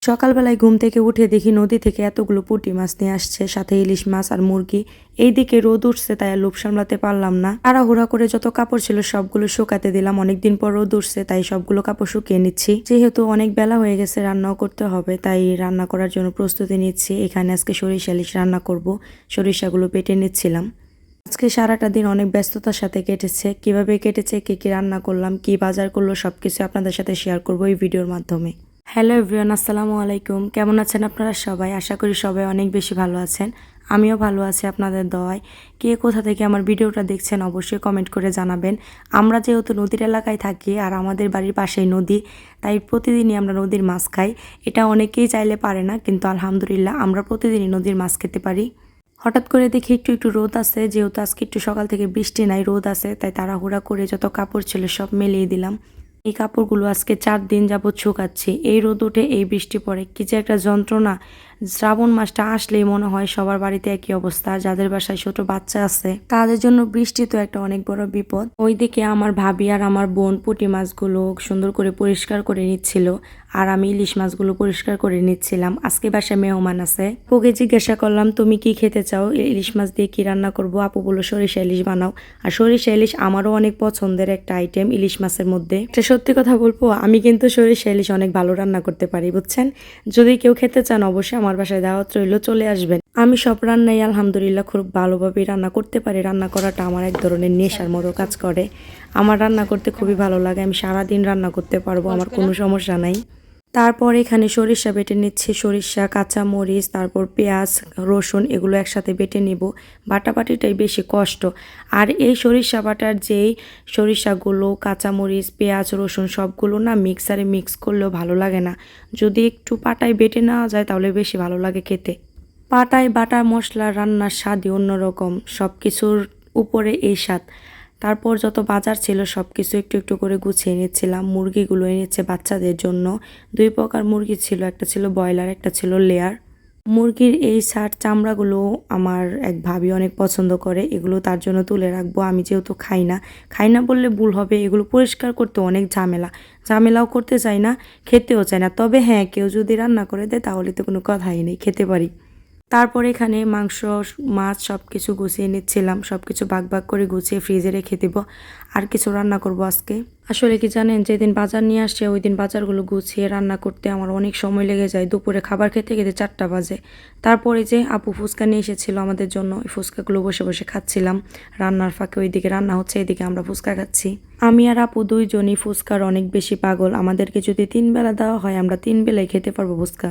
সকালবেলায় ঘুম থেকে উঠে দেখি নদী থেকে এতগুলো পুঁটি মাছ নিয়ে আসছে, সাথে ইলিশ মাছ আর মুরগি। এইদিকে রোদ উঠছে, তাই আর লোভ সামলাতে পারলাম না। তাড়াহুড়া করে যত কাপড় ছিল সবগুলো শুকাতে দিলাম। অনেকদিন পর রোদ উঠছে, তাই সবগুলো কাপড় শুকিয়ে নিচ্ছি। যেহেতু অনেক বেলা হয়ে গেছে, রান্নাও করতে হবে, তাই রান্না করার জন্য প্রস্তুতি নিচ্ছি। এখানে আজকে সরিষা ইলিশ রান্না করব। সরিষাগুলো বেটে নিচ্ছিলাম। আজকে সারাটা দিন অনেক ব্যস্ততার সাথে কেটেছে। কিভাবে কেটেছে, কি কি রান্না করলাম, কি বাজার করলো, সবকিছু আপনাদের সাথে শেয়ার করবো এই ভিডিওর মাধ্যমে। হ্যালো এভরিওয়ান, আসসালামু আলাইকুম। কেমন আছেন আপনারা সবাই? আশা করি সবাই অনেক বেশি ভালো আছেন। আমিও ভালো আছি আপনাদের দোয়ায়। কে কোথা থেকে আমার ভিডিওটা দেখছেন অবশ্যই কমেন্ট করে জানাবেন। আমরা যেহেতু নদীর এলাকায় থাকি আর আমাদের বাড়ির পাশেই নদী, তাই প্রতিদিনই আমরা নদীর মাছ খাই। এটা অনেকেই চাইলে পারে না, কিন্তু আলহামদুলিল্লাহ আমরা প্রতিদিনই নদীর মাছ খেতে পারি। হঠাৎ করে দেখি একটু একটু রোদ আছে, যেহেতু আজকে একটু সকাল থেকে বৃষ্টি নাই, রোদ আছে, তাই তাড়াহুড়া করে যত কাপড় ছিল সব মেলিয়ে দিলাম। এই কাপড়গুলো আজকে 4 দিন যাবৎ শুকাচ্ছি। এই রোদ ওঠে, এই বৃষ্টি পড়ে, কি যে একটা যন্ত্রণা। শ্রাবণ মাসটা আসলেই মনে হয় সবার বাড়িতে একই অবস্থা। যাদের বাসায় ছোট বাচ্চা আছে তাদের জন্য বৃষ্টি তো একটা অনেক বড় বিপদ। ওইদিকে আমার ভাবি আর আমার বোন পুঁটি মাছগুলো সুন্দর করে পরিষ্কার করে নিচ্ছিল, আর আমি ইলিশ মাছগুলো পরিষ্কার করে নিচ্ছিলাম। আজকে বাসায় মেহমান আছে। ওকে জিজ্ঞাসা করলাম, তুমি কি খেতে চাও, ইলিশ মাছ দিয়ে কি রান্না করব? আপু বললো সরিষা ইলিশ বানাও। আর সরিষা ইলিশ আমারও অনেক পছন্দের একটা আইটেম ইলিশ মাছের মধ্যে। একটা সত্যি কথা বলবো, আমি কিন্তু সরিষা ইলিশ অনেক ভালো রান্না করতে পারি, বুঝছেন। যদি কেউ খেতে চান অবশ্যই আমার বাসায় দাওয়াত রইল, চলে আসবেন। আমি সব রান্নাই আলহামদুলিল্লাহ খুব ভালোভাবেই রান্না করতে পারি। রান্না করাটা আমার এক ধরনের নেশার মতো কাজ করে। আমার রান্না করতে খুবই ভালো লাগে। আমি সারাদিন রান্না করতে পারবো, আমার কোনো সমস্যা নাই। তারপর এখানে সরিষা বেটে নিচ্ছি। সরিষা, কাঁচা মরিচ, তারপর পেঁয়াজ, রসুন এগুলো একসাথে বেটে নিব। বাটাবাটিটাই বেশি কষ্ট। আর এই সরিষা বাটার যেই সরিষাগুলো, কাঁচামরিচ, পেঁয়াজ, রসুন সবগুলো না মিক্সারে মিক্স করলেও ভালো লাগে না। যদি একটু পাটায় বেটে নেওয়া যায় তাহলে বেশি ভালো লাগে খেতে। পাটায় বাটা মশলা রান্নার স্বাদই অন্যরকম, সব কিছুর উপরে এই স্বাদ। তারপর যত বাজার ছিল সব কিছু একটু একটু করে গুছিয়ে নিচ্ছিলাম। মুরগিগুলো এনেছে বাচ্চাদের জন্য। 2 প্রকার মুরগি ছিল, একটা ছিল ব্রয়লার, একটা ছিল লেয়ার। মুরগির এই চামড়াগুলো আমার এক ভাবি অনেক পছন্দ করে, এগুলো তার জন্য তুলে রাখবো। আমি যেহেতু খাই না বললে ভুল হবে, এগুলো পরিষ্কার করতে অনেক ঝামেলাও করতে চাই না, খেতেও চাই না। তবে হ্যাঁ, কেউ যদি রান্না করে দেয় তাহলে তো কোনো কথাই নেই, খেতে পারি। তারপর এখানে মাংস, মাছ সব কিছু গুছিয়ে নিচ্ছিলাম। সব কিছু ভাগ ভাগ করে গুছিয়ে ফ্রিজে রেখে দেব। আর কিছু রান্না করব আজকে। আসলে কি জানেন, যেদিন বাজার নিয়ে আসছে ওই দিন বাজারগুলো গুছিয়ে রান্না করতে আমার অনেক সময় লেগে যায়। দুপুরে খাবার খেতে খেতে 4টা বাজে। তারপরে যে আপু ফুচকা নিয়ে এসেছিল আমাদের জন্য, ওই ফুচকাগুলো বসে বসে খাচ্ছিলাম। রান্নার ফাঁকে ওইদিকে রান্না হচ্ছে, এদিকে আমরা ফুচকা খাচ্ছি। আমি আর আপু দুইজনই ফুচকার অনেক বেশি পাগল। আমাদেরকে যদি 3 বেলা দেওয়া হয় আমরা 3 বেলায় খেতে পারবো ফুচকা।